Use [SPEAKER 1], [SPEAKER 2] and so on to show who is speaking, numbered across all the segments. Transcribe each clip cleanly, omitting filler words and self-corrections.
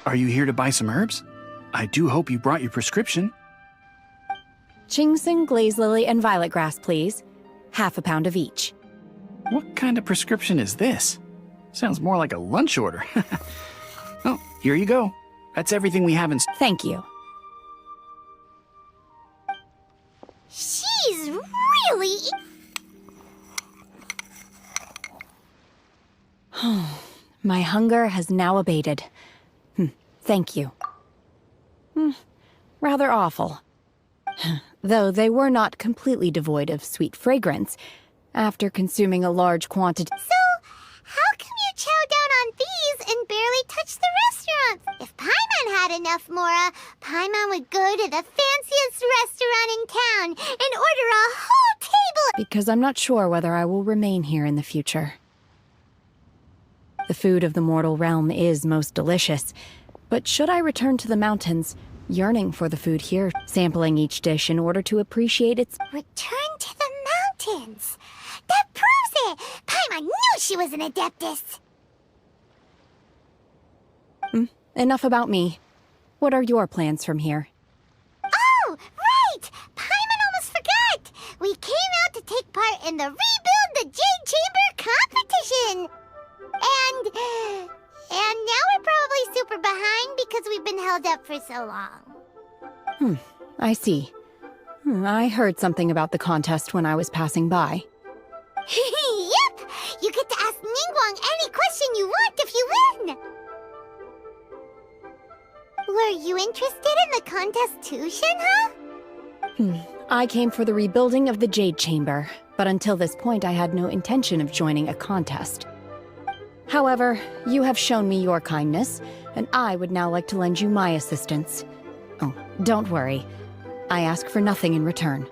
[SPEAKER 1] Are you here to buy some herbs? I do hope you brought your prescription.
[SPEAKER 2] Ginseng, glaze lily, and violet grass, please. Half a pound of each.
[SPEAKER 1] What kind of prescription is this? Sounds more like a lunch order. Oh, here you go. That's everything we have in...
[SPEAKER 2] Thank you.
[SPEAKER 3] She's really...
[SPEAKER 2] My hunger has now abated. Thank you. Rather awful. Though they were not completely devoid of sweet fragrance, after consuming a large quantity...
[SPEAKER 3] So, how come you chow down on these and barely touch the restaurants? If Paimon had enough Mora, Paimon would go to the fanciest restaurant in town and order a whole table...
[SPEAKER 2] Because I'm not sure whether I will remain here in the future. The food of the mortal realm is most delicious, but should I return to the mountains, yearning for the food here, sampling each dish in order to appreciate its...
[SPEAKER 3] Return to the mountains! That proves it! Paimon knew she was an adeptus!
[SPEAKER 2] Enough about me. What are your plans from here?
[SPEAKER 3] Oh, right! Paimon almost forgot! We came out to take part in the Rebuild the Jade Chamber competition! And now we're probably super behind because we've been held up for so long.
[SPEAKER 2] I see. I heard something about the contest when I was passing by.
[SPEAKER 3] Yep! You get to ask Ningguang any question you want if you win! Were you interested in the contest too, Shenhe?
[SPEAKER 2] I came for the rebuilding of the Jade Chamber, but until this point I had no intention of joining a contest. However, you have shown me your kindness, and I would now like to lend you my assistance. Oh, don't worry. I ask for nothing in return.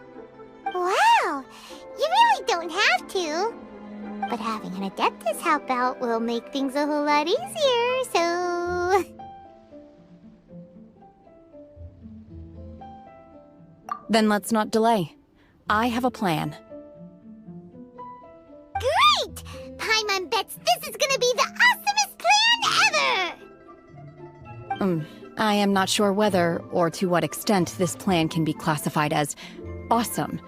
[SPEAKER 3] Wow! You really don't have to. But having an adeptus help out will make things a whole lot easier, so...
[SPEAKER 2] Then let's not delay. I have a plan.
[SPEAKER 3] Great! Paimon bets this is gonna be the awesomest plan ever!
[SPEAKER 2] I am not sure whether or to what extent this plan can be classified as awesome.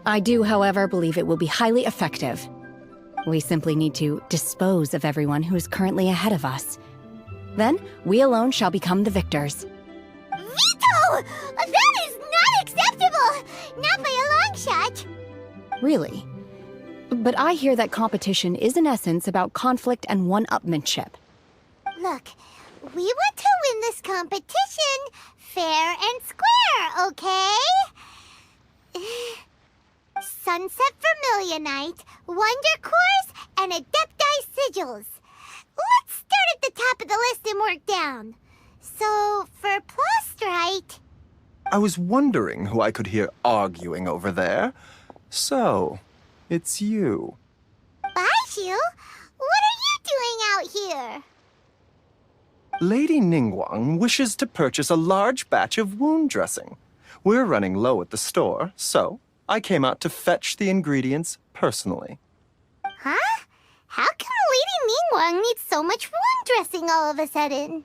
[SPEAKER 2] I do, however, believe it will be highly effective. We simply need to dispose of everyone who is currently ahead of us. Then, we alone shall become the victors.
[SPEAKER 3] Veto! That is not acceptable! Not by a long shot!
[SPEAKER 2] Really? But I hear that competition is in essence about conflict and one-upmanship.
[SPEAKER 3] Look, we want to win this competition fair and square, okay? Sunset Vermilionite, Wonder Cores, and Adepti Sigils. Let's start at the top of the list and work down. So, for Plostrite...
[SPEAKER 4] I was wondering who I could hear arguing over there. So, it's you.
[SPEAKER 3] Baiju? What are you doing out here?
[SPEAKER 4] Lady Ningguang wishes to purchase a large batch of wound dressing. We're running low at the store, so I came out to fetch the ingredients personally.
[SPEAKER 3] Huh? How come Lady Ningguang needs so much wound dressing all of a sudden?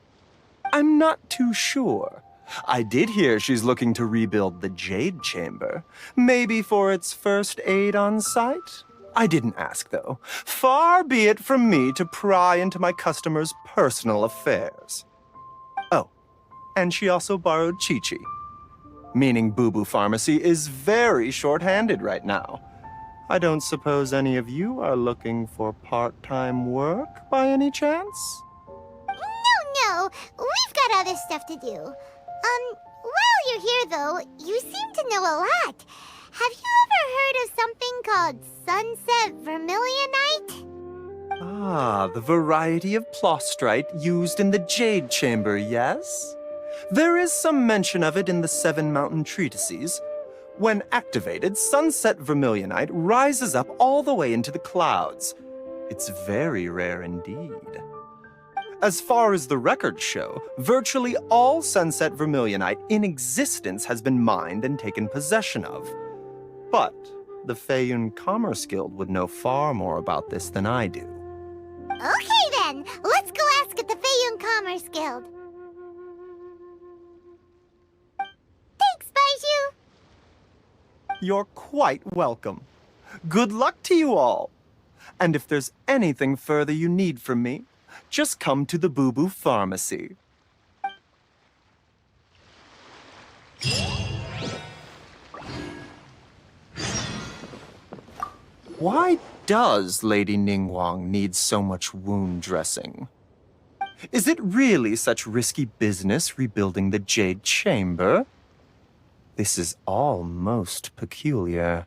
[SPEAKER 4] I'm not too sure. I did hear she's looking to rebuild the Jade Chamber. Maybe for its first aid on site? I didn't ask, though. Far be it from me to pry into my customers' personal affairs. Oh, and she also borrowed Chi-Chi. Meaning Boo Boo Pharmacy is very short-handed right now. I don't suppose any of you are looking for part-time work by any chance?
[SPEAKER 3] No, we've got other stuff to do. While you're here, though, you seem to know a lot. Have you ever heard of something called Sunset Vermilionite?
[SPEAKER 4] Ah, the variety of plostrite used in the Jade Chamber, yes? There is some mention of it in the Seven Mountain Treatises. When activated, Sunset Vermilionite rises up all the way into the clouds. It's very rare indeed. As far as the records show, virtually all Sunset Vermilionite in existence has been mined and taken possession of. But the Feiyun Commerce Guild would know far more about this than I do.
[SPEAKER 3] Okay then, let's go ask at the Feiyun Commerce Guild. Thanks, Baiju.
[SPEAKER 4] You're quite welcome. Good luck to you all. And if there's anything further you need from me, just come to the Boo Boo Pharmacy. Why does Lady Ningguang need so much wound dressing? Is it really such risky business rebuilding the Jade Chamber? This is all most peculiar.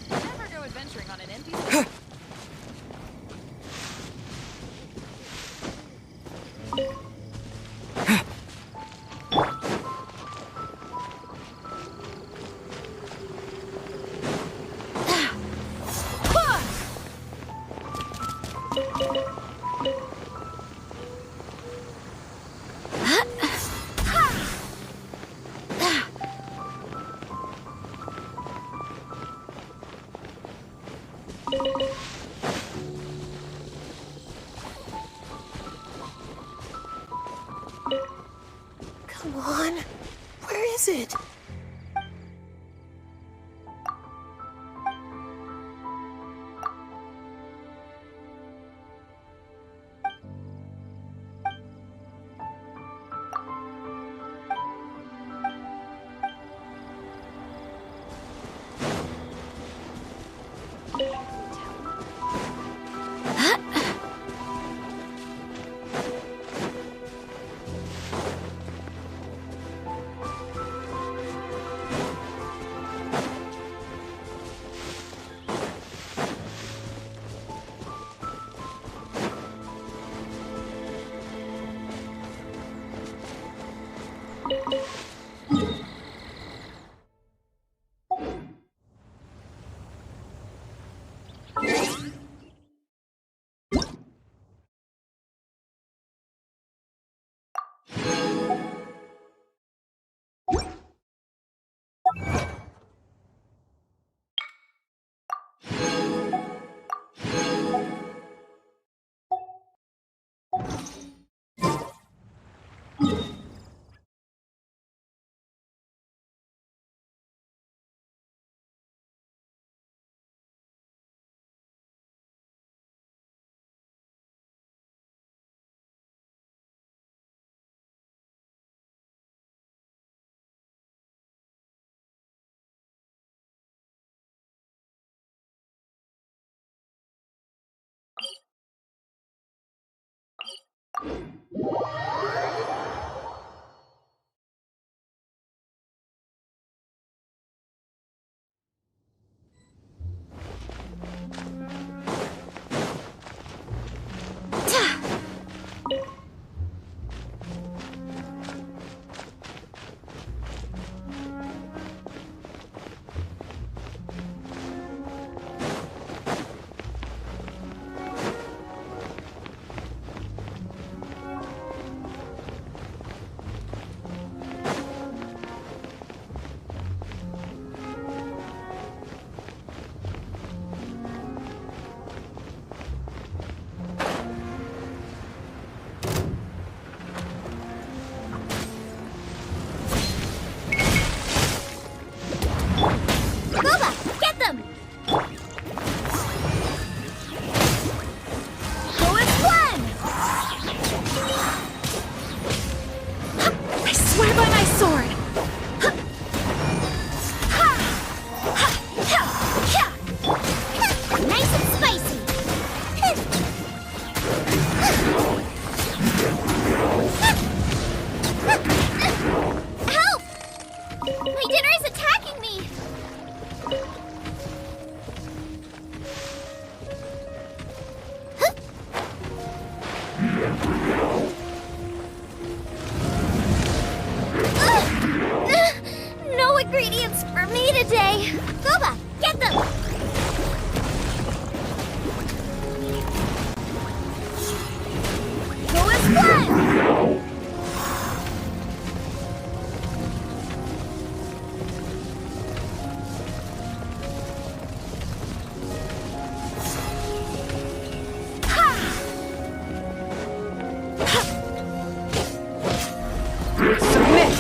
[SPEAKER 5] Never go adventuring on an empty.
[SPEAKER 6] Come on. Where is it?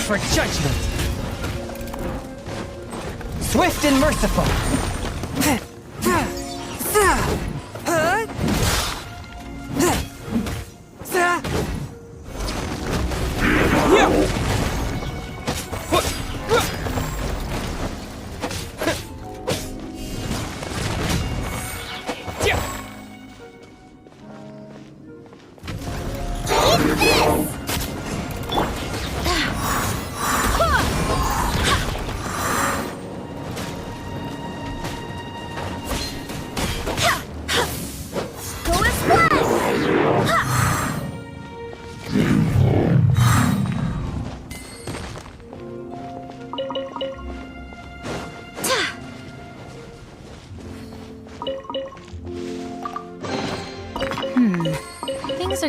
[SPEAKER 7] For judgment. Swift and merciful.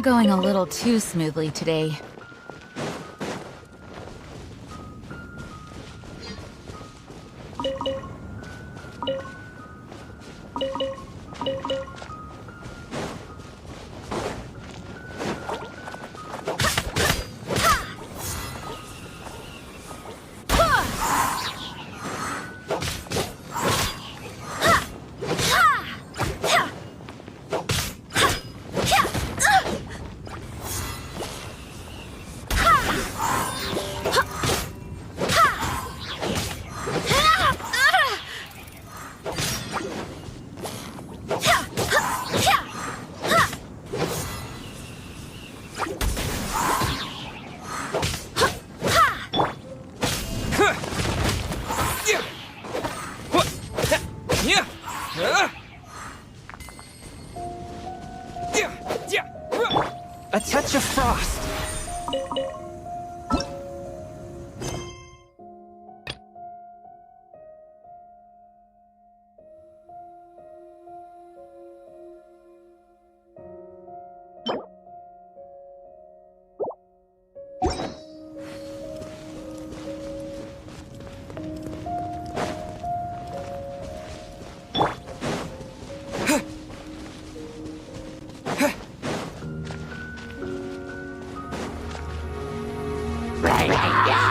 [SPEAKER 5] going a little too smoothly today.
[SPEAKER 7] A touch of frost.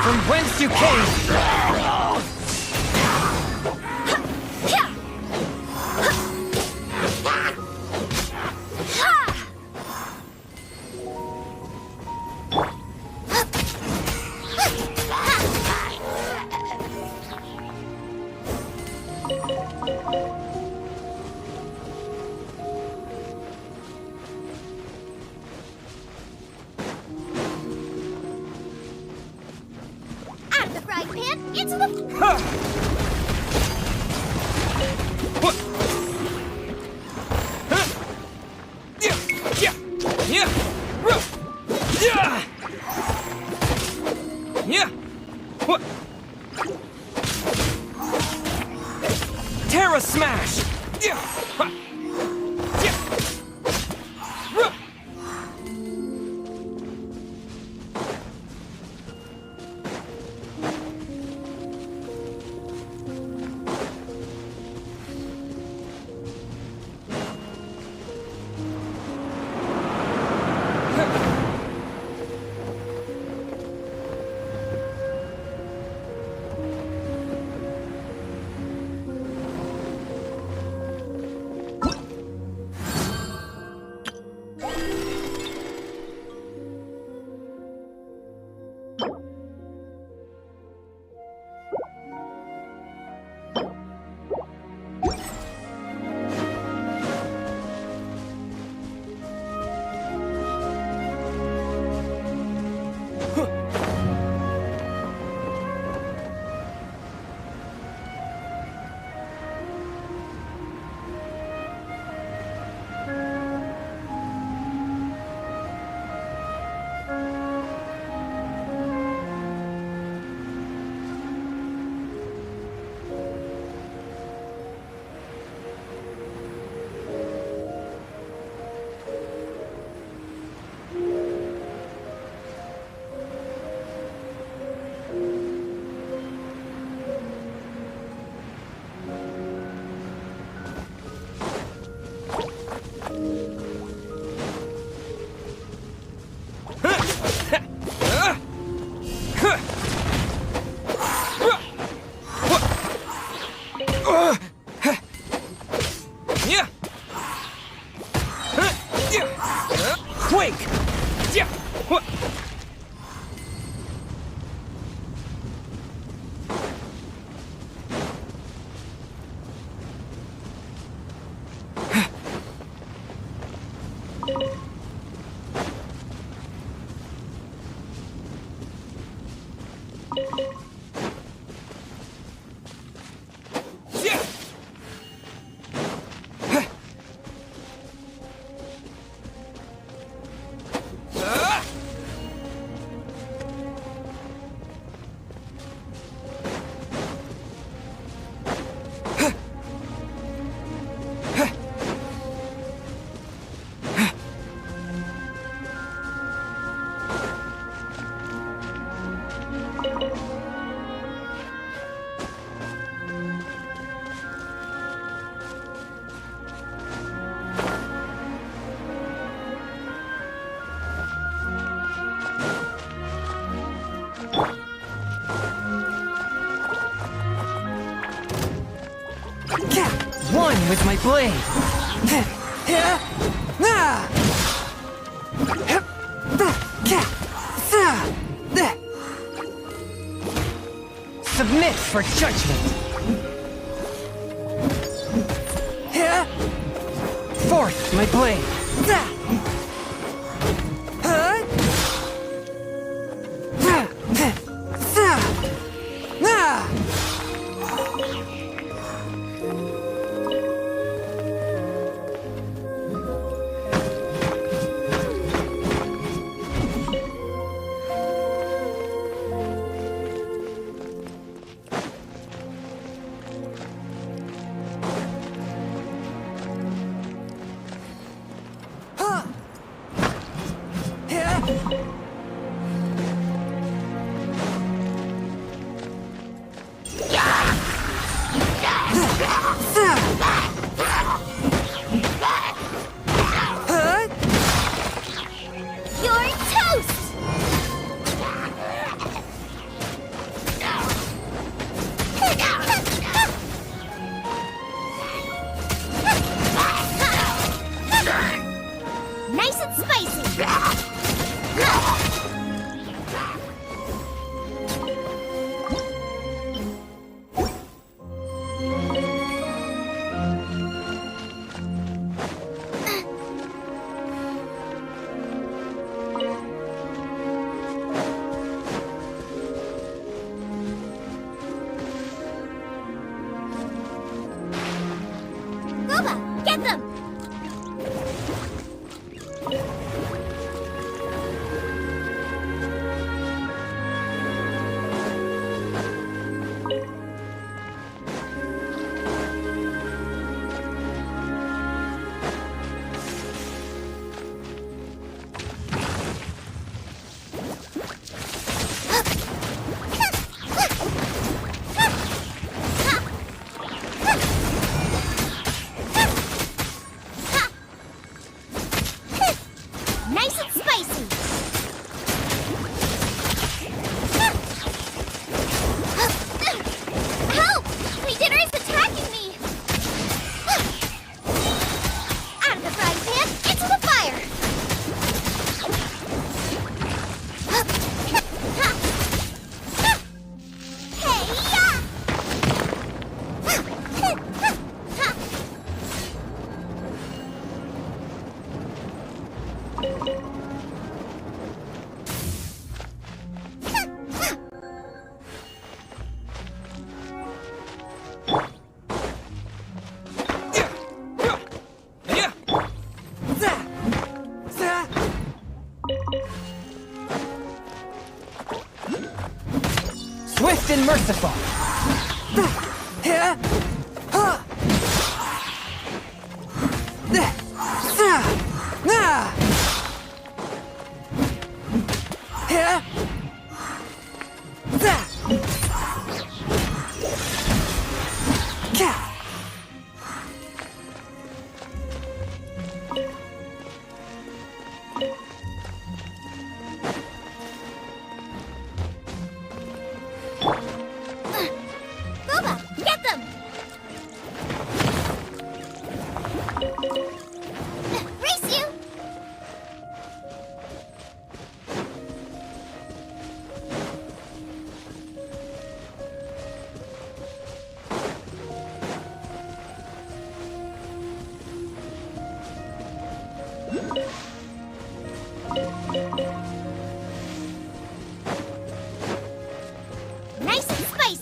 [SPEAKER 7] From whence you came!
[SPEAKER 3] Out of the frying pan, into the...
[SPEAKER 7] Terra Smash! Quake! with my blade. Submit for judgment. Forth my blade.
[SPEAKER 3] You're toast! Nice and spicy! Boba, get them! Nice and spicy! Help! My dinner is attacking me! Out of the frying pan, into the fire!
[SPEAKER 7] Swift and merciful.
[SPEAKER 3] Boba, get them! Race you! Nice and spicy!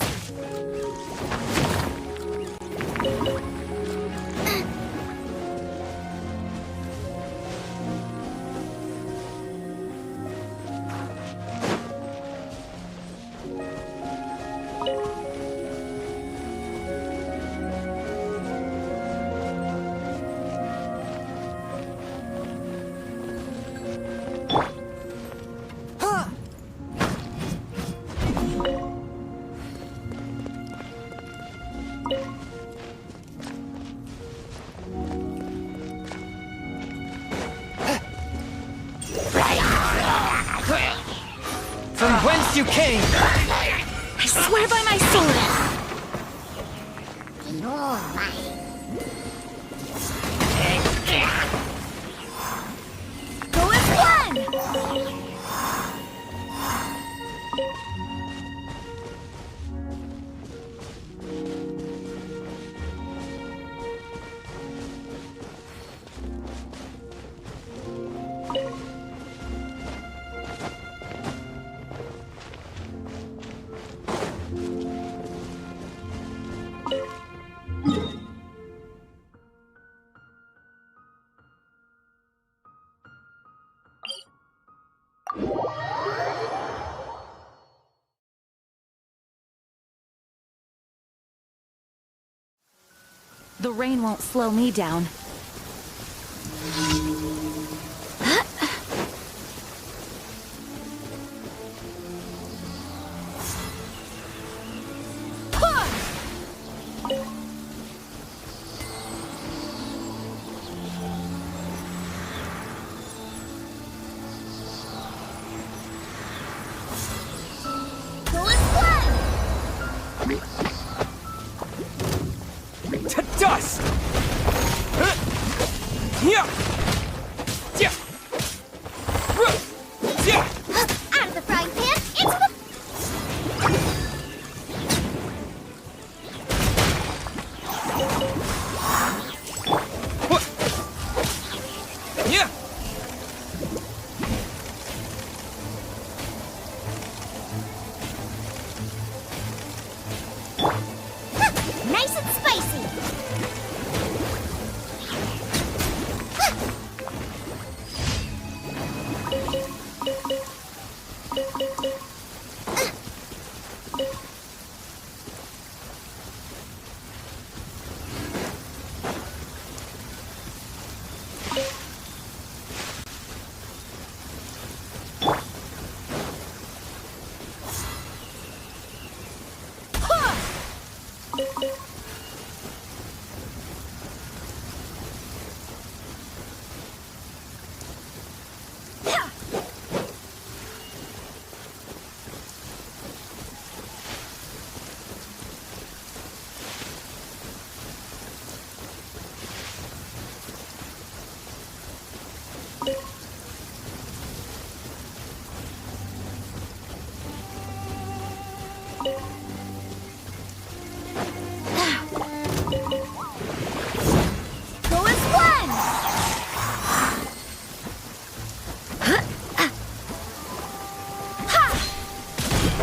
[SPEAKER 7] From whence you came!
[SPEAKER 5] I swear by my sword!
[SPEAKER 3] You're mine.
[SPEAKER 5] The rain won't slow me down.
[SPEAKER 7] To dust! Yeah! Yeah! Yeah!
[SPEAKER 3] Out of the frying pan, into the...
[SPEAKER 7] Yeah!
[SPEAKER 3] Nice and spicy. Go as one! Go as one!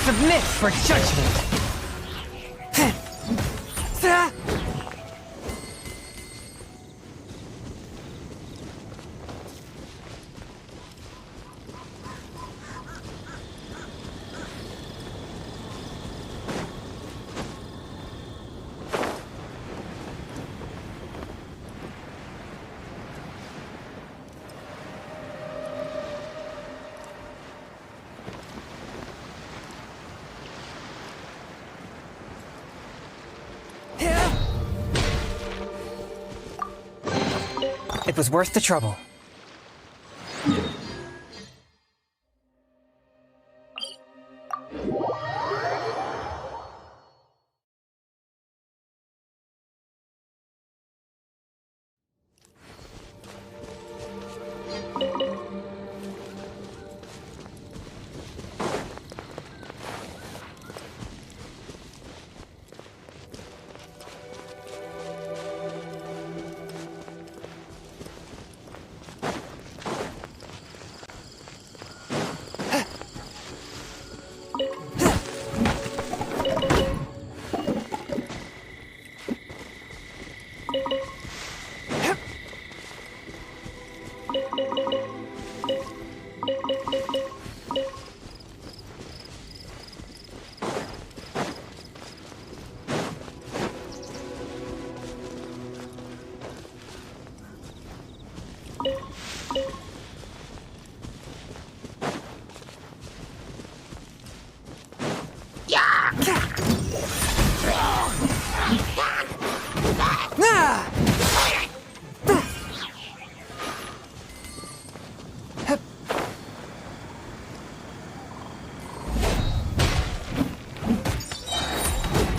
[SPEAKER 7] Submit for judgment! It was worth the trouble.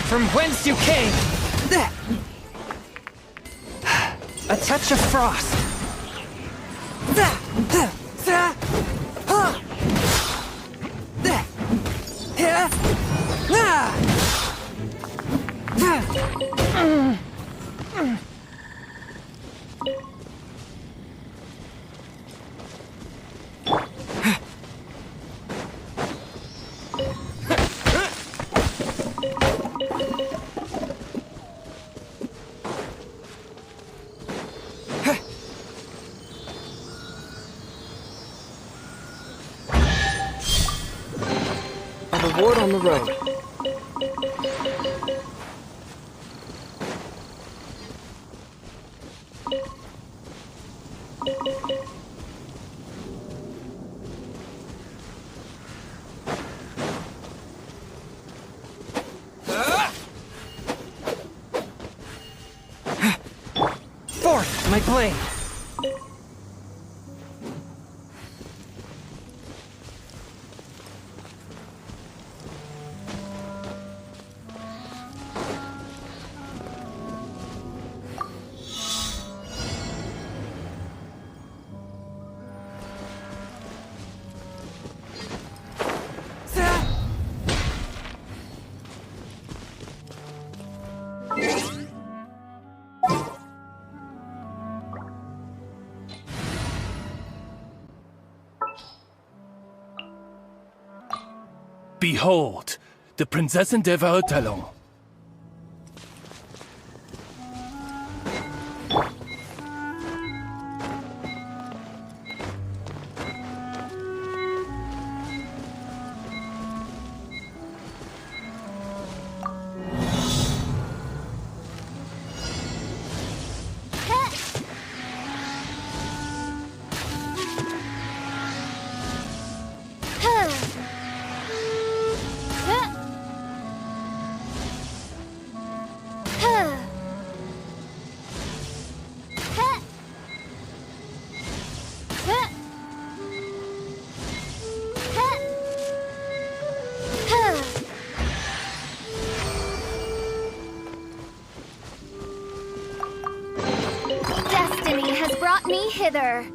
[SPEAKER 7] From whence you came! A touch of frost! A reward on the road. Forth, my blade!
[SPEAKER 8] Behold, the Prinzessin der Verurteilung.
[SPEAKER 3] Destiny has brought me hither.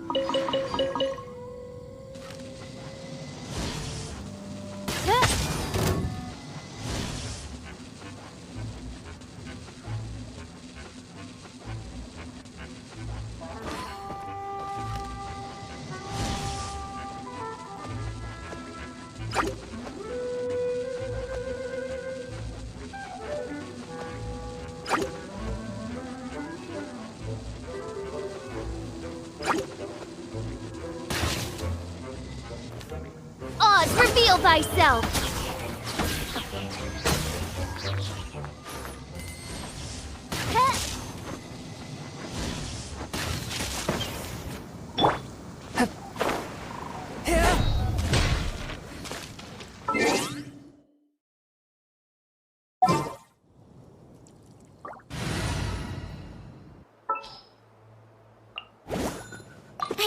[SPEAKER 3] Oz, reveal thyself!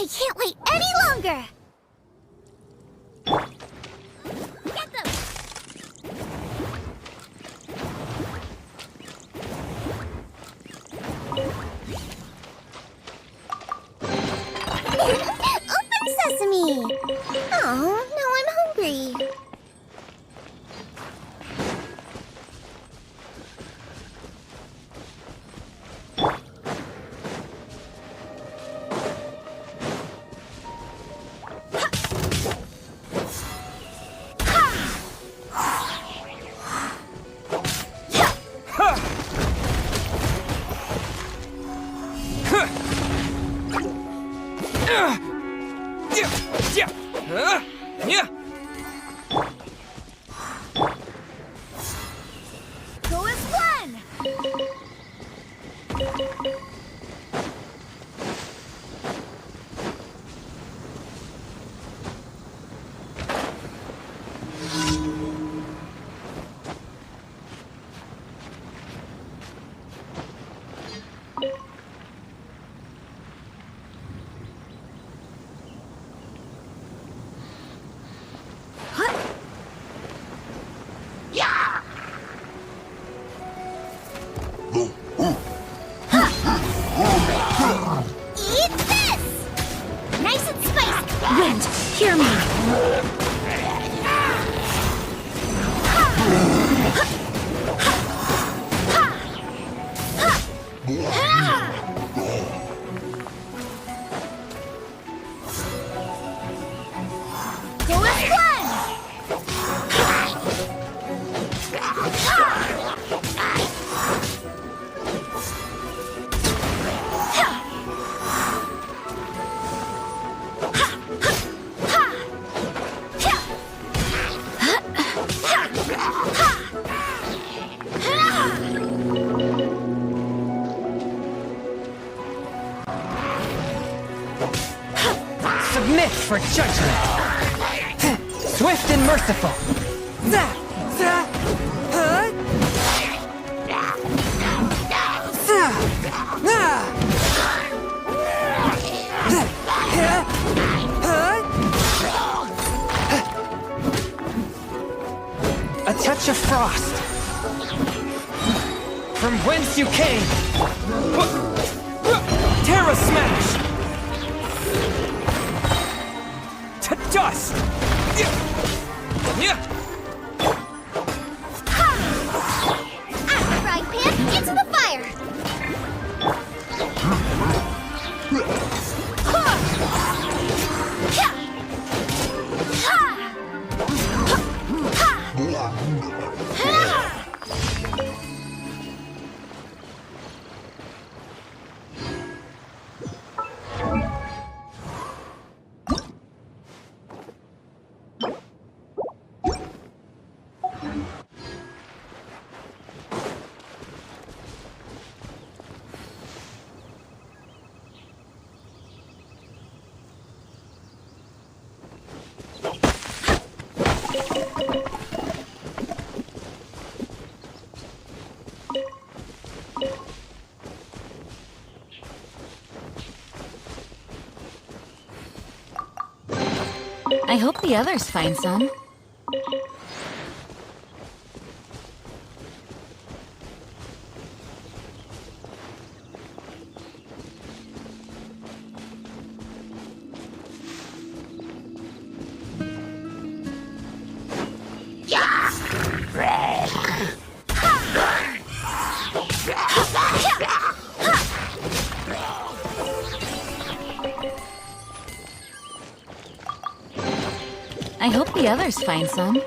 [SPEAKER 3] I can't wait any longer! Get them! Open sesame! Oh, now I'm hungry. Go as planned! Eat this! Nice and spicy!
[SPEAKER 5] Wind, hear me!
[SPEAKER 3] Go as planned!
[SPEAKER 7] Submit for judgment! Swift and merciful! A touch of frost! From whence you came! Terra Smash! To dust!
[SPEAKER 3] Out of the frying pan, into the fire!
[SPEAKER 5] I hope the others find some. I hope the others find some.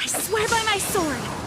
[SPEAKER 5] I swear by my sword!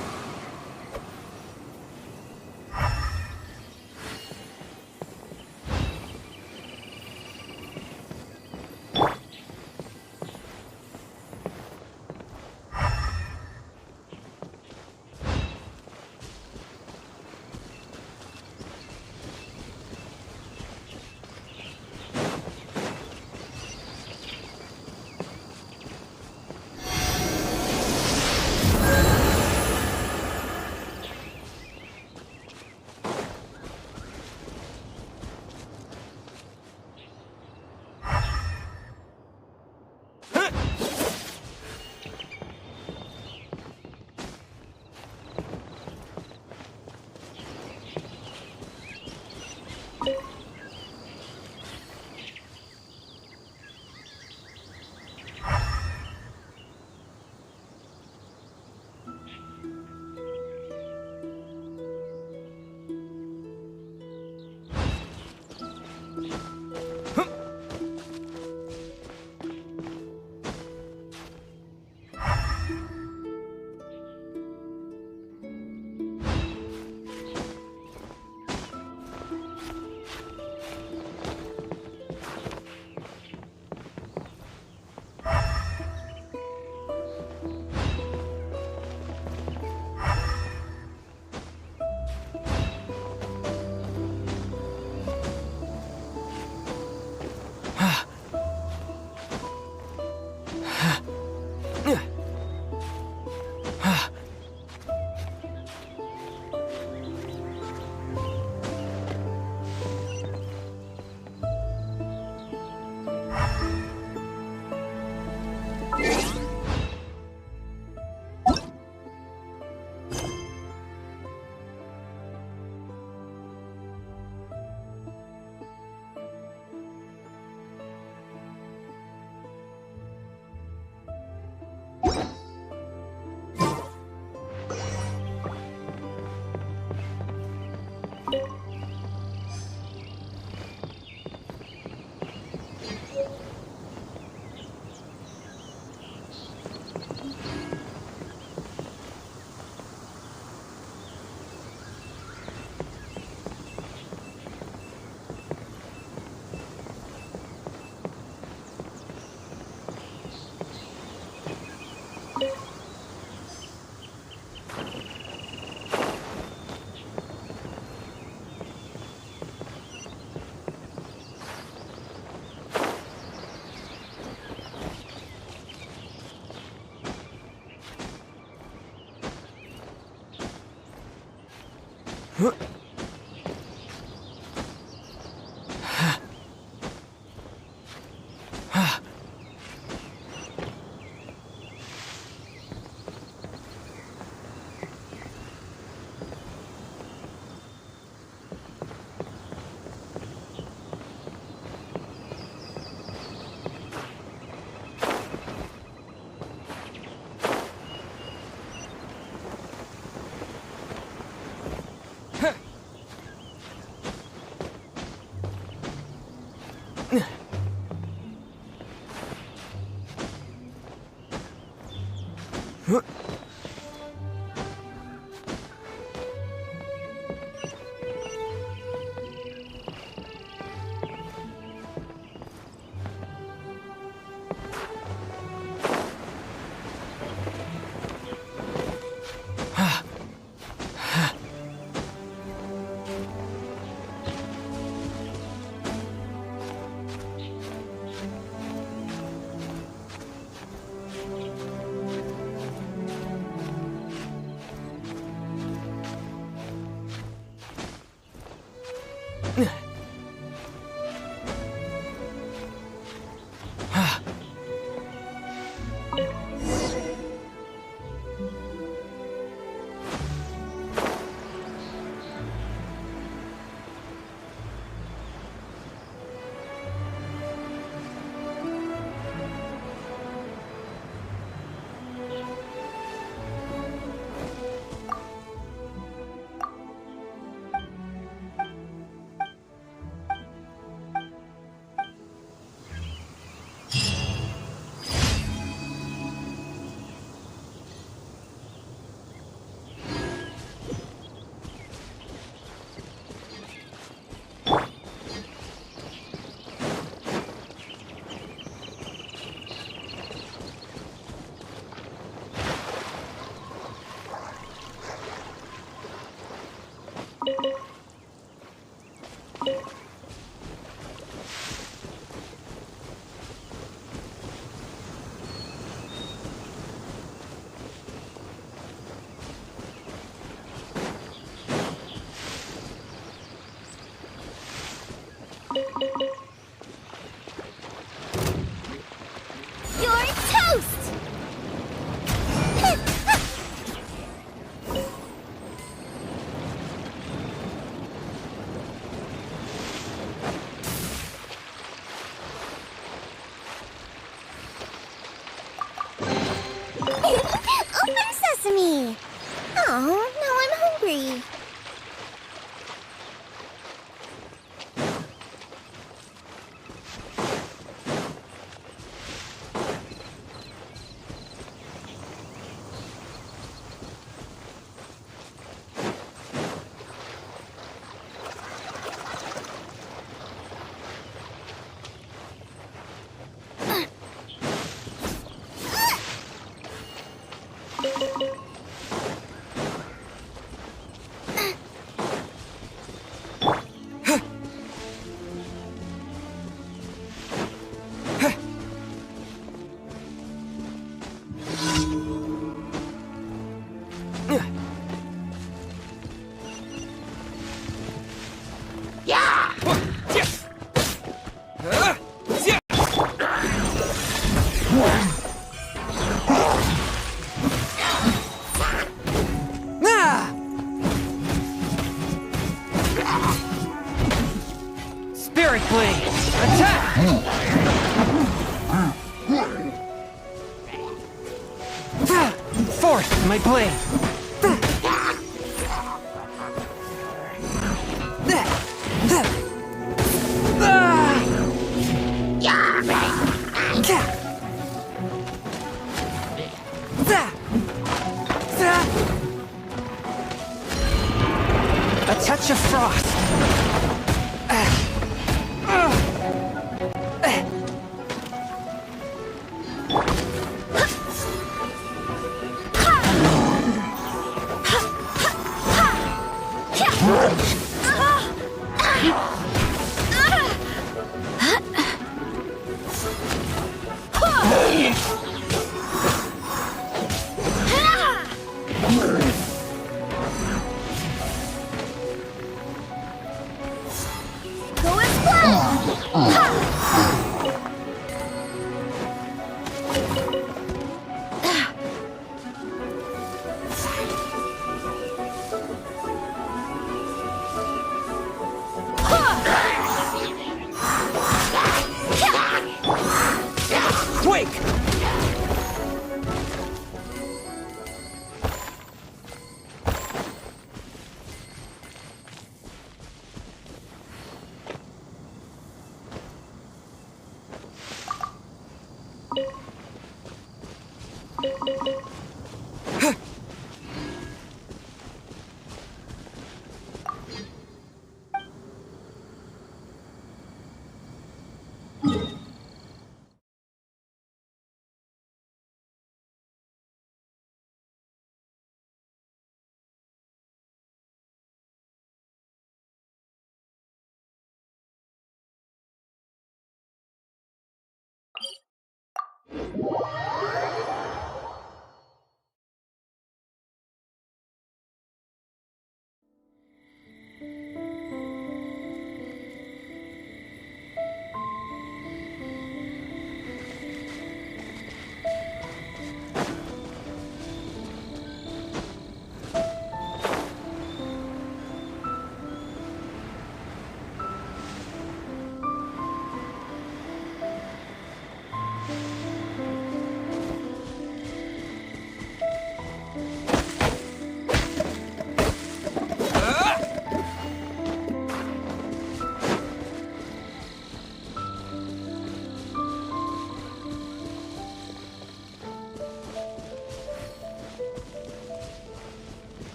[SPEAKER 3] You're toast! Open sesame! Oh, now I'm hungry.
[SPEAKER 7] Spirit Blade! Attack! Force my blade! A touch of frost!
[SPEAKER 3] Go explode!
[SPEAKER 7] Quake!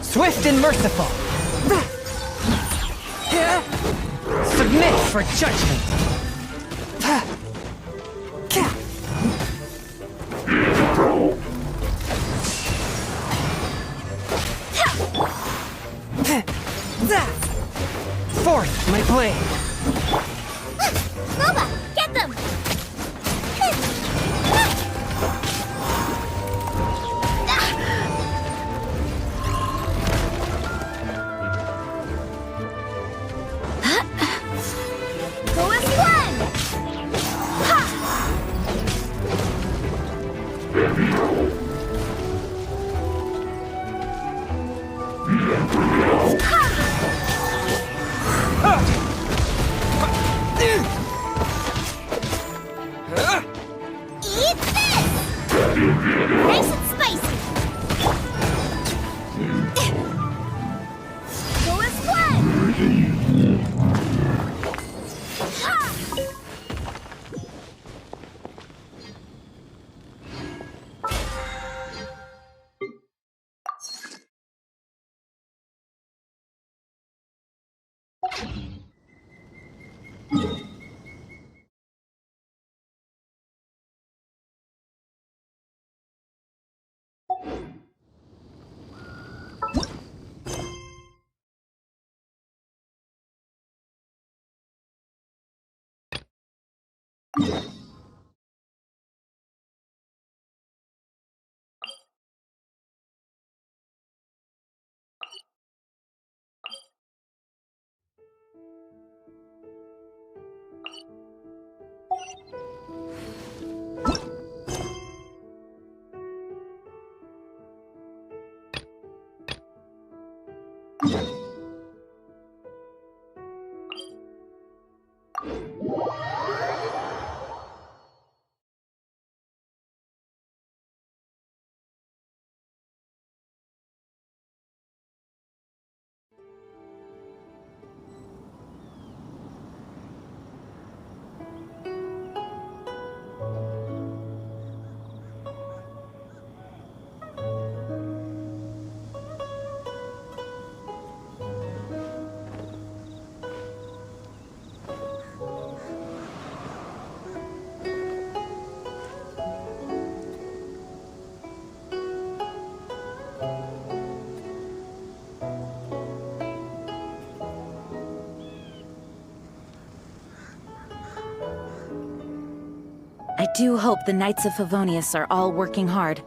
[SPEAKER 7] Swift and merciful. Submit for judgment. Forth my blade.
[SPEAKER 3] Boba, get them! Go as one! Eat this! Nice and spicy! Go as one!
[SPEAKER 5] I do hope the Knights of Favonius are all working hard.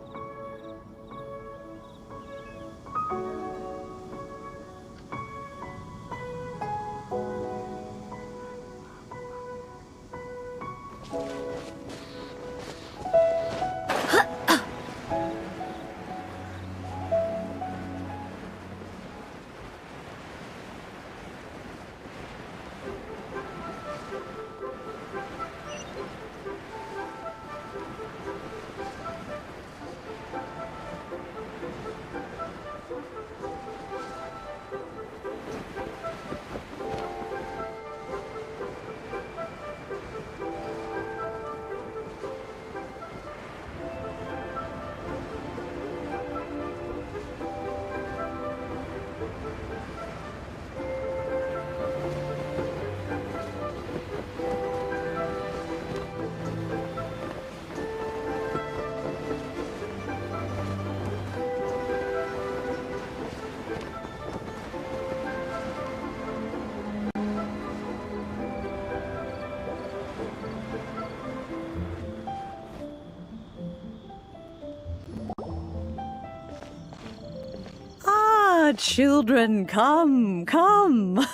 [SPEAKER 9] Children, come, come.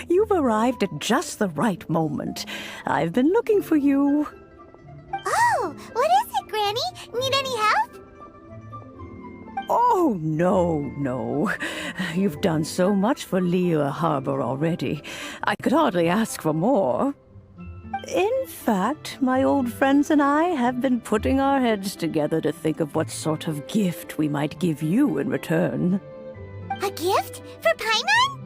[SPEAKER 9] You've arrived at just the right moment. I've been looking for you.
[SPEAKER 3] Oh, what is it, Granny? Need any help?
[SPEAKER 9] Oh, no. You've done so much for Lea Harbor already. I could hardly ask for more. In fact, my old friends and I have been putting our heads together to think of what sort of gift we might give you in return.
[SPEAKER 3] A gift? For Paimon?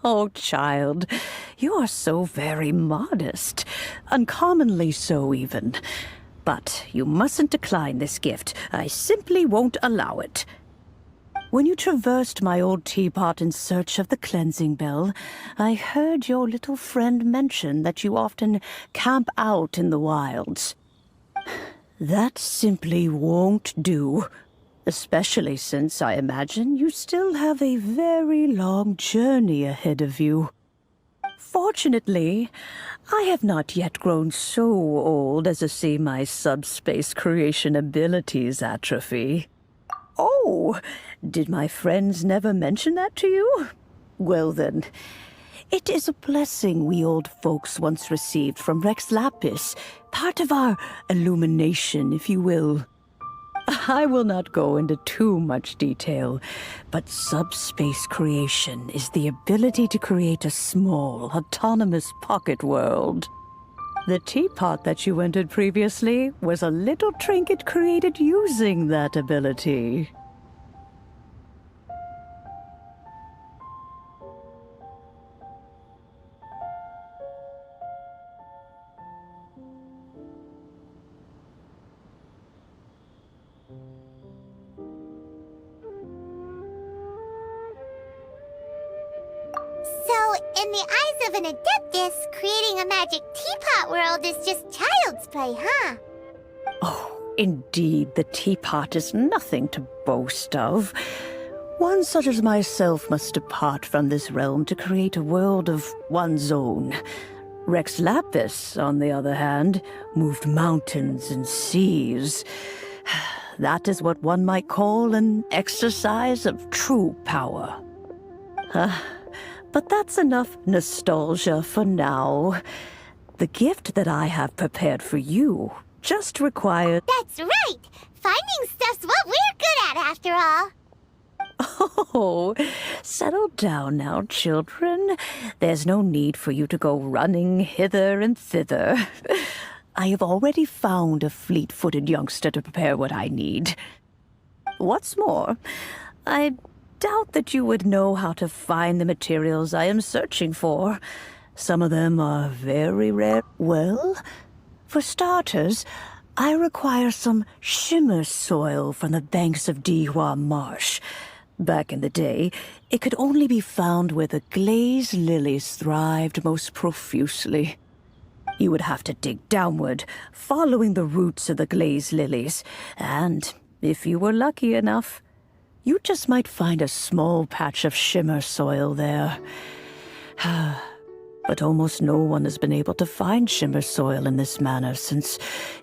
[SPEAKER 9] Oh, child, you are so very modest. Uncommonly so, even. But you mustn't decline this gift. I simply won't allow it. When you traversed my old teapot in search of the cleansing bell, I heard your little friend mention that you often camp out in the wilds. That simply won't do. Especially since I imagine you still have a very long journey ahead of you. Fortunately, I have not yet grown so old as to see my subspace creation abilities atrophy. Oh, did my friends never mention that to you? Well then, it is a blessing we old folks once received from Rex Lapis, part of our illumination, if you will. I will not go into too much detail, but subspace creation is the ability to create a small, autonomous pocket world. The teapot that you entered previously was a little trinket created using that ability.
[SPEAKER 3] So, in the eyes of an Adeptus, creating a magic teapot world is just child's play, huh?
[SPEAKER 9] Oh, indeed, the teapot is nothing to boast of. One such as myself must depart from this realm to create a world of one's own. Rex Lapis, on the other hand, moved mountains and seas. That is what one might call an exercise of true power. But that's enough nostalgia for now. The gift that I have prepared for you just requires...
[SPEAKER 3] That's right! Finding stuff's what we're good at, after all.
[SPEAKER 9] Oh, settle down now, children. There's no need for you to go running hither and thither. I have already found a fleet-footed youngster to prepare what I need. What's more, I doubt that you would know how to find the materials I am searching for. Some of them are very rare. Well, for starters, I require some shimmer soil from the banks of Dihua Marsh. Back in the day, it could only be found where the glazed lilies thrived most profusely. You would have to dig downward, following the roots of the glazed lilies, and, if you were lucky enough, you just might find a small patch of shimmer soil there. But almost no one has been able to find shimmer soil in this manner since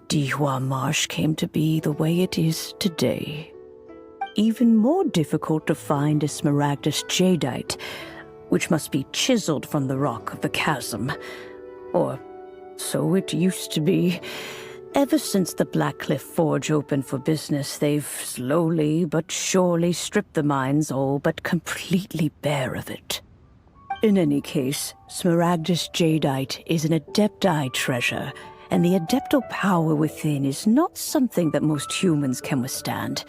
[SPEAKER 9] Dihua Marsh came to be the way it is today. Even more difficult to find is smaragdus jadeite, which must be chiseled from the rock of the chasm. Or so it used to be. Ever since the Blackcliff Forge opened for business, they've slowly but surely stripped the mines all but completely bare of it. In any case, smaragdus jadeite is an adepti treasure, and the adeptal power within is not something that most humans can withstand.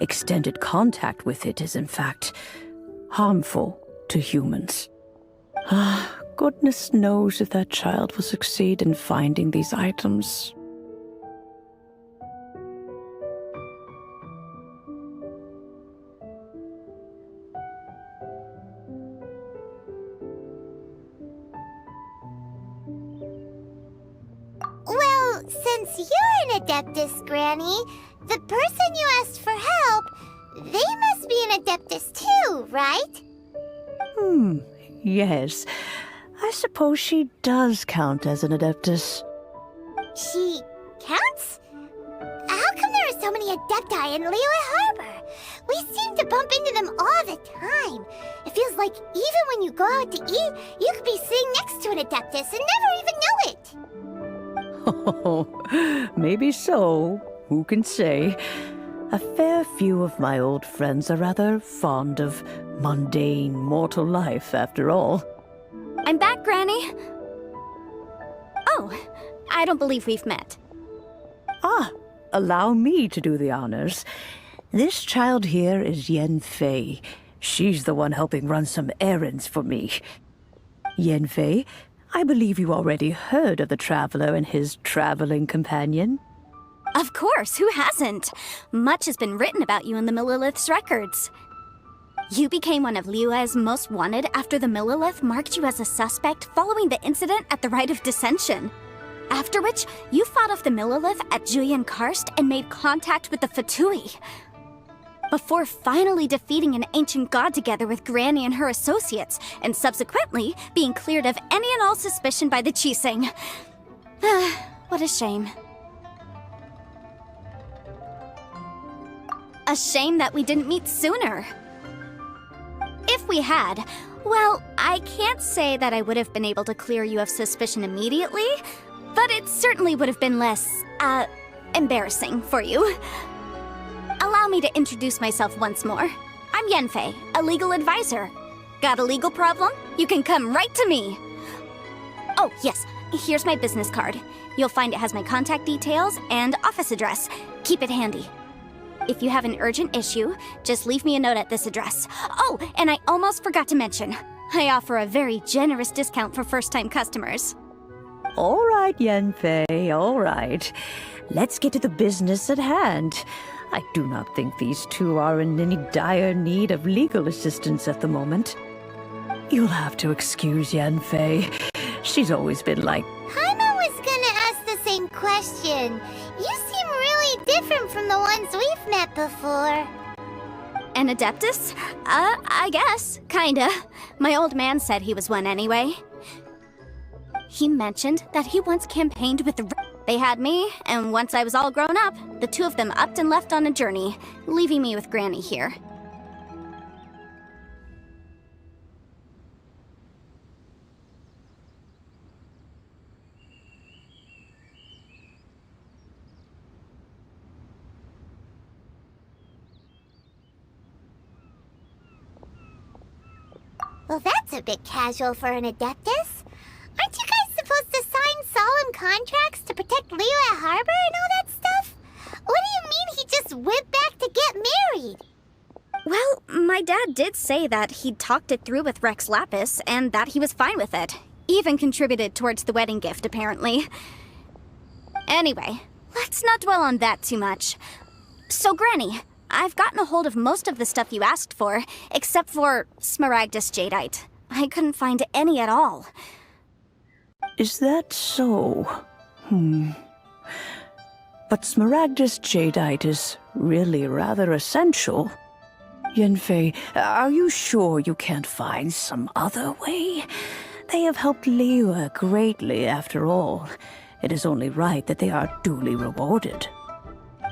[SPEAKER 9] Extended contact with it is, in fact, harmful to humans. Goodness knows if that child will succeed in finding these items.
[SPEAKER 3] Well, since you're an Adeptus, Granny, the person you asked for help, they must be an Adeptus too, right?
[SPEAKER 9] Yes. I suppose she does count as an Adeptus.
[SPEAKER 3] She counts? How come there are so many Adepti in Liyue Harbor? We seem to bump into them all the time. It feels like even when you go out to eat, you could be sitting next to an Adeptus and never even know it.
[SPEAKER 9] Oh, maybe so. Who can say? A fair few of my old friends are rather fond of mundane mortal life, after all.
[SPEAKER 2] I'm back, Granny. Oh, I don't believe we've met.
[SPEAKER 9] Ah, allow me to do the honors. This child here is Yenfei. She's the one helping run some errands for me. Yenfei, I believe you already heard of the traveler and his traveling companion.
[SPEAKER 2] Of course, who hasn't? Much has been written about you in the Millilith's records. You became one of Liyue's most wanted after the Millilith marked you as a suspect following the incident at the Rite of Dissension. After which, you fought off the Millilith at Julian Karst and made contact with the Fatui. Before finally defeating an ancient god together with Granny and her associates, and subsequently being cleared of any and all suspicion by the Chiseng. What a shame. A shame that we didn't meet sooner. If we had, well, I can't say that I would have been able to clear you of suspicion immediately, but it certainly would have been less, embarrassing for you. Allow me to introduce myself once more. I'm Yenfei, a legal advisor. Got a legal problem? You can come right to me. Oh, yes, here's my business card. You'll find it has my contact details and office address. Keep it handy. If you have an urgent issue, just leave me a note at this address. Oh, and I almost forgot to mention, I offer a very generous discount for first-time customers.
[SPEAKER 9] All right, Yenfei, all right. Let's get to the business at hand. I do not think these two are in any dire need of legal assistance at the moment. You'll have to excuse Yenfei. She's always been like...
[SPEAKER 3] Paimon was gonna ask the same question. You seem really different from the ones we've met before.
[SPEAKER 2] An Adeptus? I guess. Kinda. My old man said he was one anyway. He mentioned that he once campaigned with the... They had me, and once I was all grown up, the two of them upped and left on a journey, leaving me with Granny here.
[SPEAKER 3] Well, that's a bit casual for an Adeptus. Aren't you guys supposed to sign solemn contracts to protect Liyue Harbor and all that stuff? What do you mean he just went back to get married?
[SPEAKER 2] Well, my dad did say that he'd talked it through with Rex Lapis, and that he was fine with it. Even contributed towards the wedding gift, apparently. Anyway, let's not dwell on that too much. So, Granny, I've gotten a hold of most of the stuff you asked for, except for Smaragdus Jadeite. I couldn't find any at all.
[SPEAKER 9] Is that so? But Smaragdus Jadeite is really rather essential. Yenfei, are you sure you can't find some other way? They have helped Liyue greatly, after all. It is only right that they are duly rewarded.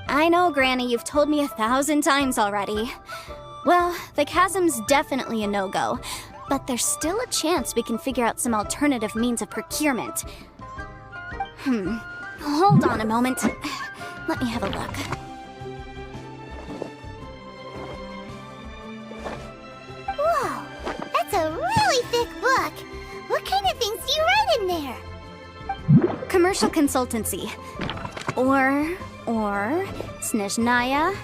[SPEAKER 2] I know, Granny, you've told me 1,000 times already. Well, the chasm's definitely a no-go, but there's still a chance we can figure out some alternative means of procurement. Hold on a moment. Let me have a look.
[SPEAKER 3] Whoa, that's a really thick book. What kind of things do you write in there?
[SPEAKER 2] Commercial consultancy. Or Snezhnaya.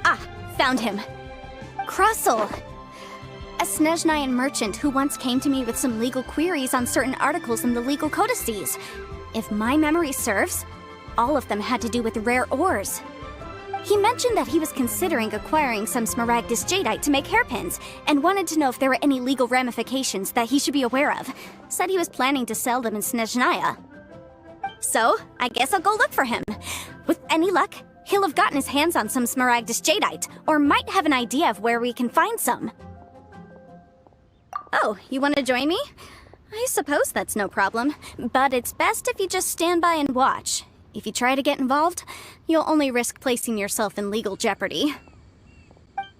[SPEAKER 2] Ah, found him. Krusel. A Snezhnayan merchant who once came to me with some legal queries on certain articles in the legal codices. If my memory serves, all of them had to do with rare ores. He mentioned that he was considering acquiring some Smaragdus Jadeite to make hairpins, and wanted to know if there were any legal ramifications that he should be aware of. Said he was planning to sell them in Snezhnaya. So, I guess I'll go look for him. With any luck, he'll have gotten his hands on some Smaragdus Jadeite, or might have an idea of where we can find some. Oh, you want to join me? I suppose that's no problem, but it's best if you just stand by and watch.
[SPEAKER 10] If you try to get involved, you'll only risk placing yourself in legal jeopardy.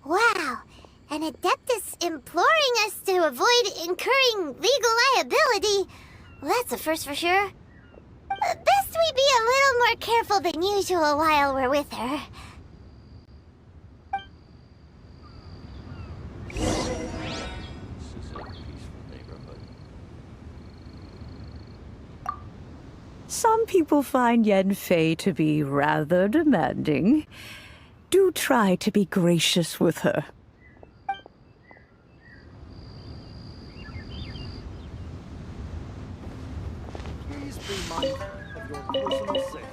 [SPEAKER 3] Wow, an Adeptus imploring us to avoid incurring legal liability. Well, that's a first for sure. Best we be a little more careful than usual while we're with her.
[SPEAKER 9] Some people find Yenfei to be rather demanding. Do try to be gracious with her.
[SPEAKER 11] Please be mindful of your personal safety.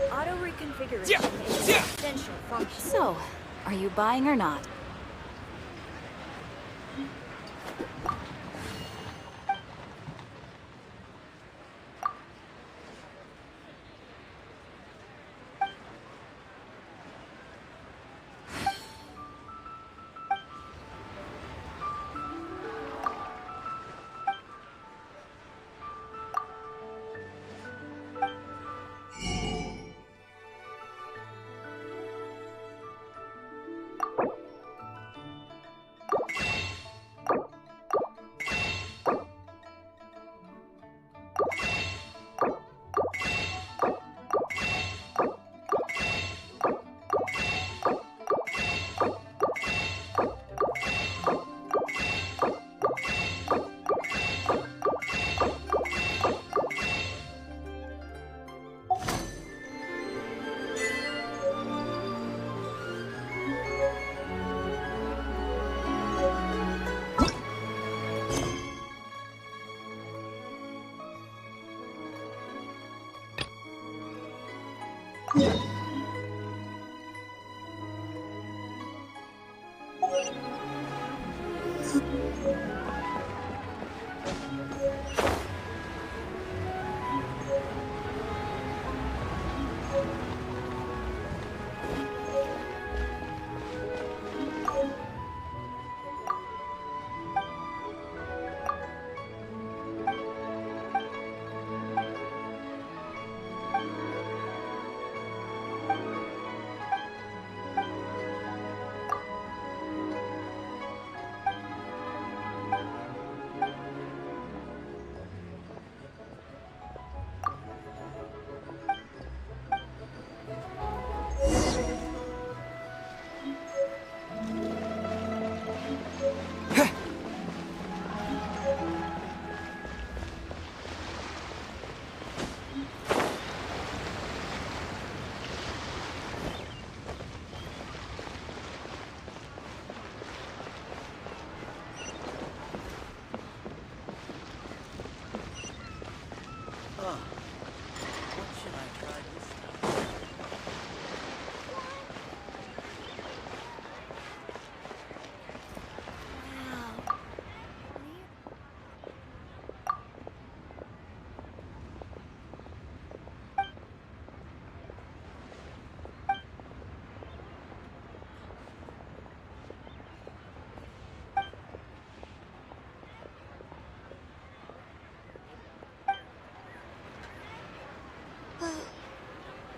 [SPEAKER 5] Auto reconfiguration is an essential function. So, are you buying or not?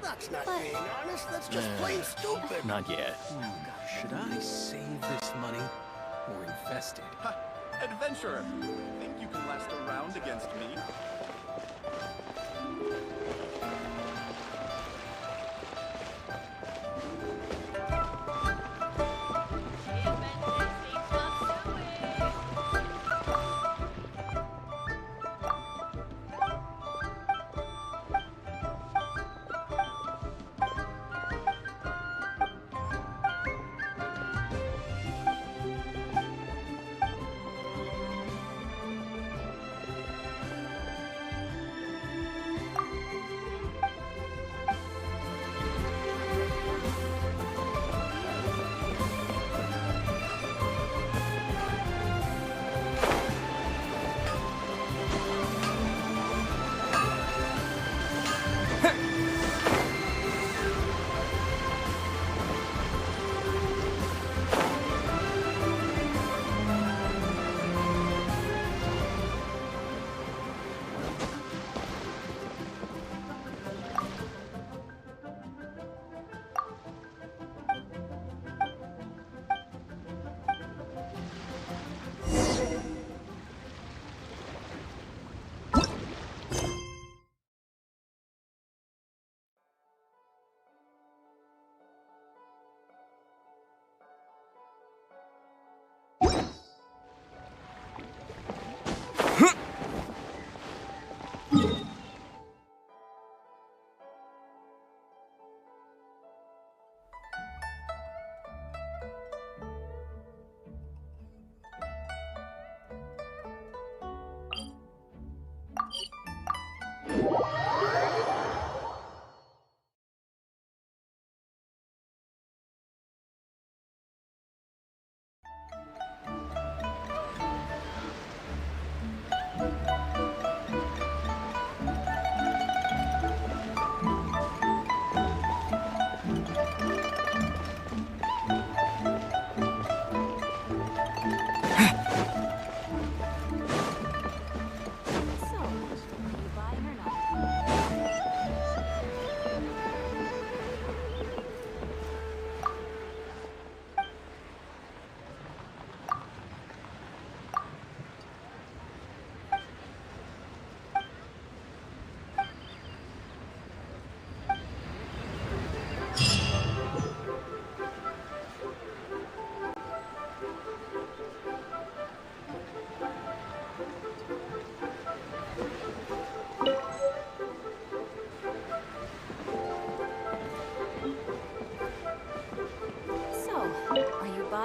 [SPEAKER 11] That's not being honest. That's just plain stupid.
[SPEAKER 1] Not yet.
[SPEAKER 12] Should I save this money or invest it?
[SPEAKER 13] Ha! Adventurer! Think you can last a round against me?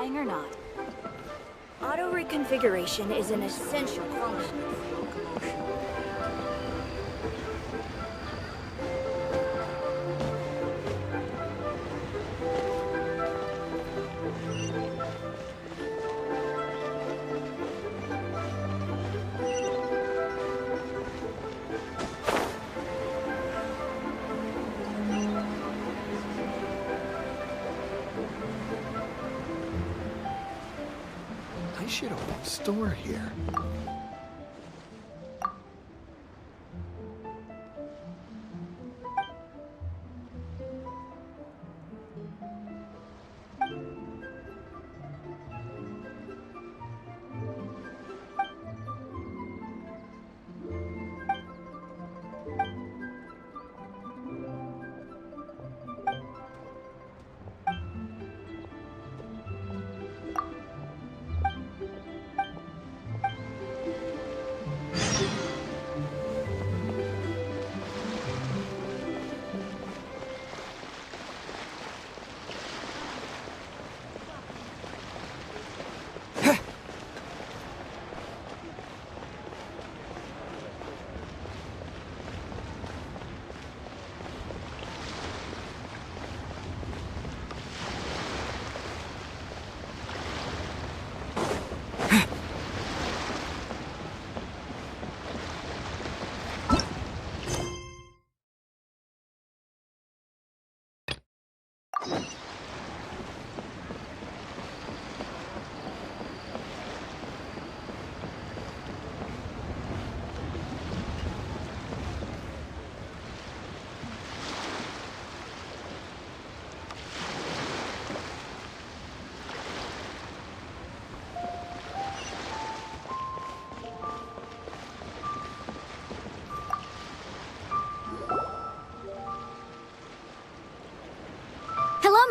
[SPEAKER 5] Or not. Auto reconfiguration is an essential function.
[SPEAKER 11] I should open a store here.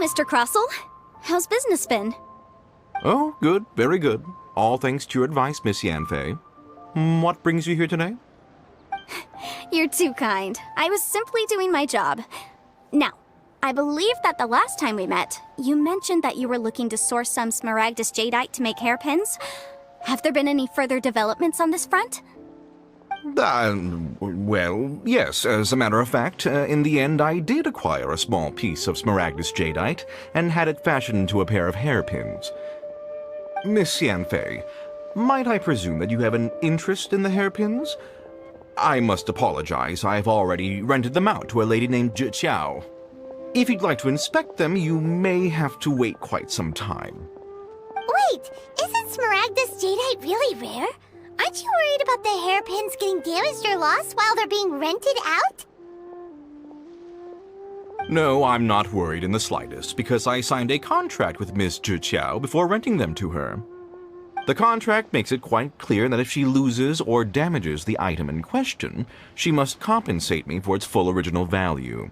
[SPEAKER 10] Mr. Crossell. How's business been?
[SPEAKER 14] Oh, good, very good. All thanks to your advice, Miss Yanfei. What brings you here today?
[SPEAKER 10] You're too kind. I was simply doing my job. Now, I believe that the last time we met, you mentioned that you were looking to source some smaragdus jadeite to make hairpins. Have there been any further developments on this front?
[SPEAKER 14] Well, yes. As a matter of fact, in the end, I did acquire a small piece of smaragdus jadeite and had it fashioned into a pair of hairpins. Miss Yanfei, might I presume that you have an interest in the hairpins? I must apologize. I've already rented them out to a lady named Zhi Qiao. If you'd like to inspect them, you may have to wait quite some time.
[SPEAKER 3] Wait, isn't smaragdus jadeite really rare? Aren't you worried about the hairpins getting damaged or lost while they're being rented out?
[SPEAKER 14] No, I'm not worried in the slightest, because I signed a contract with Miss Zhi Qiao before renting them to her. The contract makes it quite clear that if she loses or damages the item in question, she must compensate me for its full original value.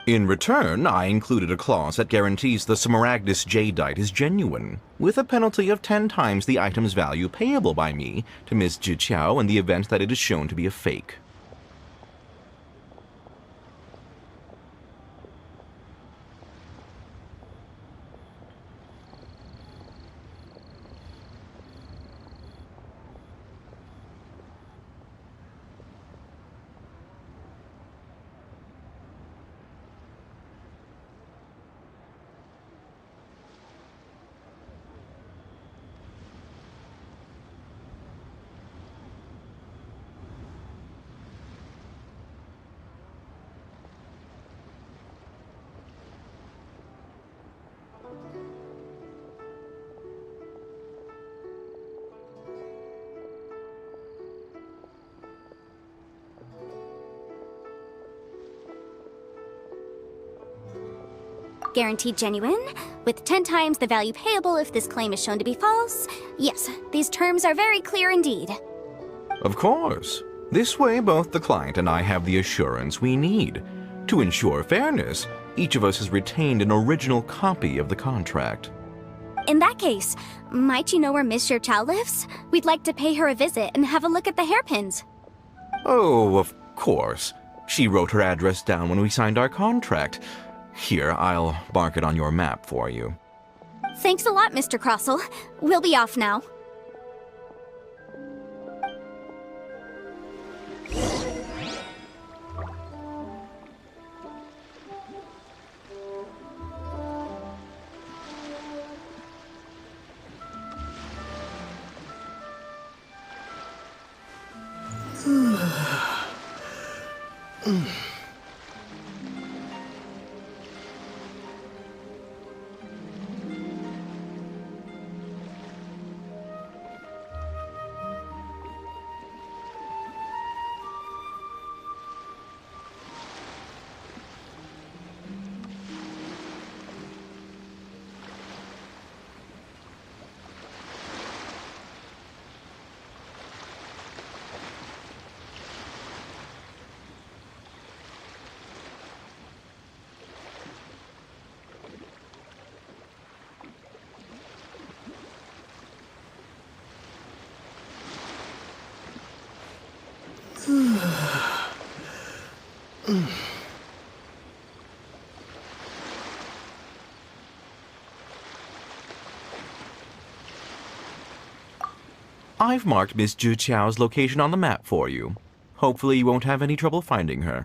[SPEAKER 14] In return, I included a clause that guarantees the smaragdus jadeite is genuine, with a penalty of 10 times the item's value payable by me to Miss Zhi Qiao in the event that it is shown to be a fake.
[SPEAKER 10] Guaranteed genuine, with 10 times the value payable if this claim is shown to be false. Yes, these terms are very clear indeed.
[SPEAKER 14] Of course. This way, both the client and I have the assurance we need. To ensure fairness, each of us has retained an original copy of the contract.
[SPEAKER 10] In that case, might you know where Miss Zhi Qiao lives? We'd like to pay her a visit and have a look at the hairpins.
[SPEAKER 14] Oh, of course. She wrote her address down when we signed our contract. Here, I'll mark it on your map for you.
[SPEAKER 10] Thanks a lot, Mr. Crossell. We'll be off now.
[SPEAKER 14] I've marked Miss Zhi Qiao's location on the map for you. Hopefully you won't have any trouble finding her.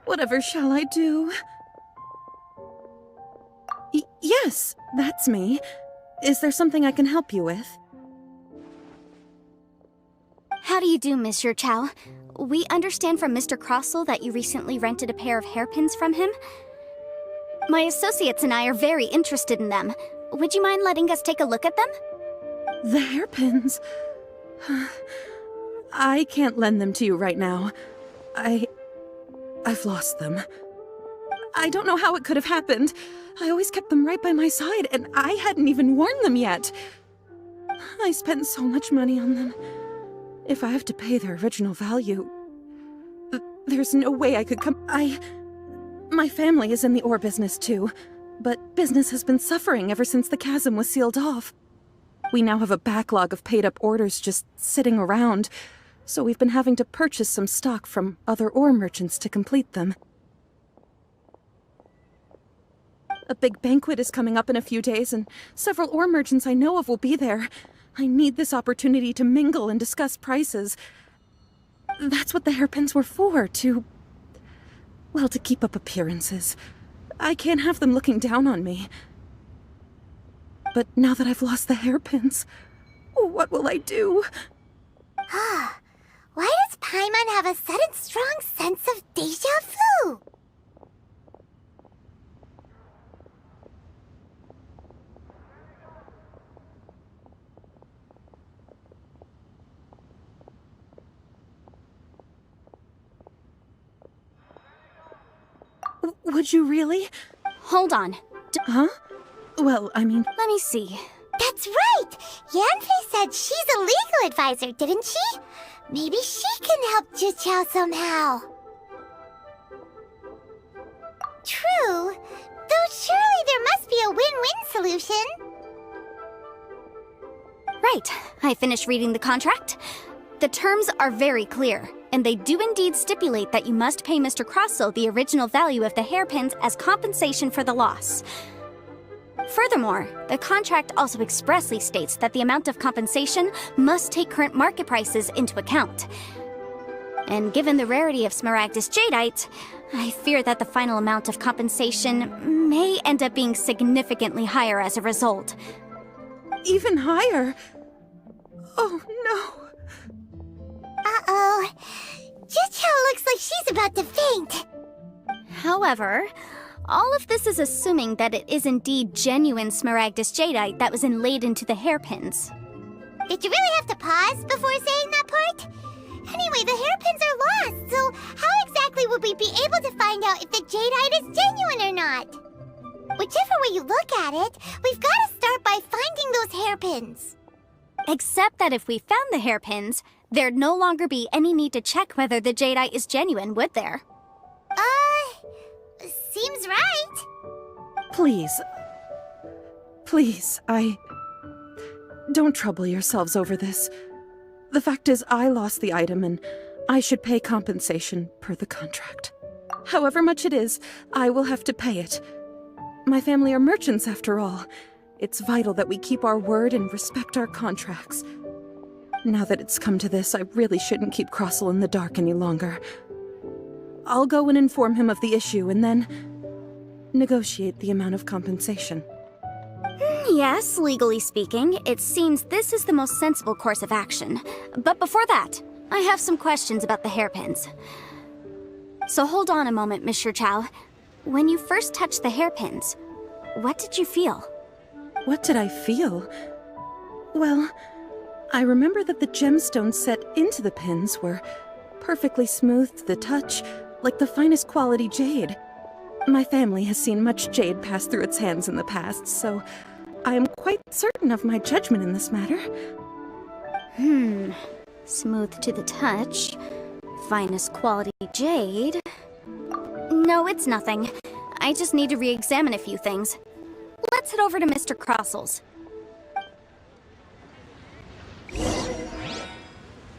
[SPEAKER 6] Whatever shall I do? Yes, that's me. Is there something I can help you with?
[SPEAKER 10] How do you do, Monsieur Chow? We understand from Mr. Crossell that you recently rented a pair of hairpins from him. My associates and I are very interested in them. Would you mind letting us take a look at them?
[SPEAKER 6] The hairpins? I can't lend them to you right now. I've lost them. I don't know how it could have happened. I always kept them right by my side, and I hadn't even worn them yet. I spent so much money on them. If I have to pay their original value, there's no way I could come. My family is in the ore business too, but business has been suffering ever since the chasm was sealed off. We now have a backlog of paid-up orders just sitting around, so we've been having to purchase some stock from other ore merchants to complete them. A big banquet is coming up in a few days, and several ore merchants I know of will be there. I need this opportunity to mingle and discuss prices. That's what the hairpins were for, to keep up appearances. I can't have them looking down on me. But now that I've lost the hairpins, what will I do?
[SPEAKER 3] Why does Paimon have a sudden strong sense of deja vu?
[SPEAKER 6] Would you really?
[SPEAKER 10] Hold on.
[SPEAKER 6] Huh? Well, I mean...
[SPEAKER 10] Let me see.
[SPEAKER 3] That's right! Yanfei said she's a legal advisor, didn't she? Maybe she can help Juqiao somehow. True. Though surely there must be a win-win solution.
[SPEAKER 10] Right. I finished reading the contract. The terms are very clear, and they do indeed stipulate that you must pay Mr. Crossell the original value of the hairpins as compensation for the loss. Furthermore, the contract also expressly states that the amount of compensation must take current market prices into account. And given the rarity of Smaragdus Jadeite, I fear that the final amount of compensation may end up being significantly higher as a result.
[SPEAKER 6] Even higher? Oh, no.
[SPEAKER 3] Uh-oh. Juqiao looks like she's about to faint.
[SPEAKER 10] However, all of this is assuming that it is indeed genuine Smaragdus Jadeite that was inlaid into the hairpins.
[SPEAKER 3] Did you really have to pause before saying that part? Anyway, the hairpins are lost, so how exactly would we be able to find out if the Jadeite is genuine or not? Whichever way you look at it, we've got to start by finding those hairpins.
[SPEAKER 10] Except that if we found the hairpins, there'd no longer be any need to check whether the Jadeite is genuine, would there?
[SPEAKER 3] Seems right.
[SPEAKER 6] Please. Please, don't trouble yourselves over this. The fact is, I lost the item and I should pay compensation per the contract. However much it is, I will have to pay it. My family are merchants after all. It's vital that we keep our word and respect our contracts. Now that it's come to this, I really shouldn't keep Crossell in the dark any longer. I'll go and inform him of the issue and then negotiate the amount of compensation.
[SPEAKER 10] Yes, legally speaking, it seems this is the most sensible course of action. But before that, I have some questions about the hairpins. So hold on a moment, Monsieur Chow. When you first touched the hairpins, what did you feel?
[SPEAKER 6] What did I feel? Well, I remember that the gemstones set into the pins were perfectly smooth to the touch, like the finest quality jade. My family has seen much jade pass through its hands in the past, so I am quite certain of my judgment in this matter.
[SPEAKER 10] Smooth to the touch, finest quality jade. No, it's nothing. I just need to re-examine a few things. Let's head over to Mr. Crossell's.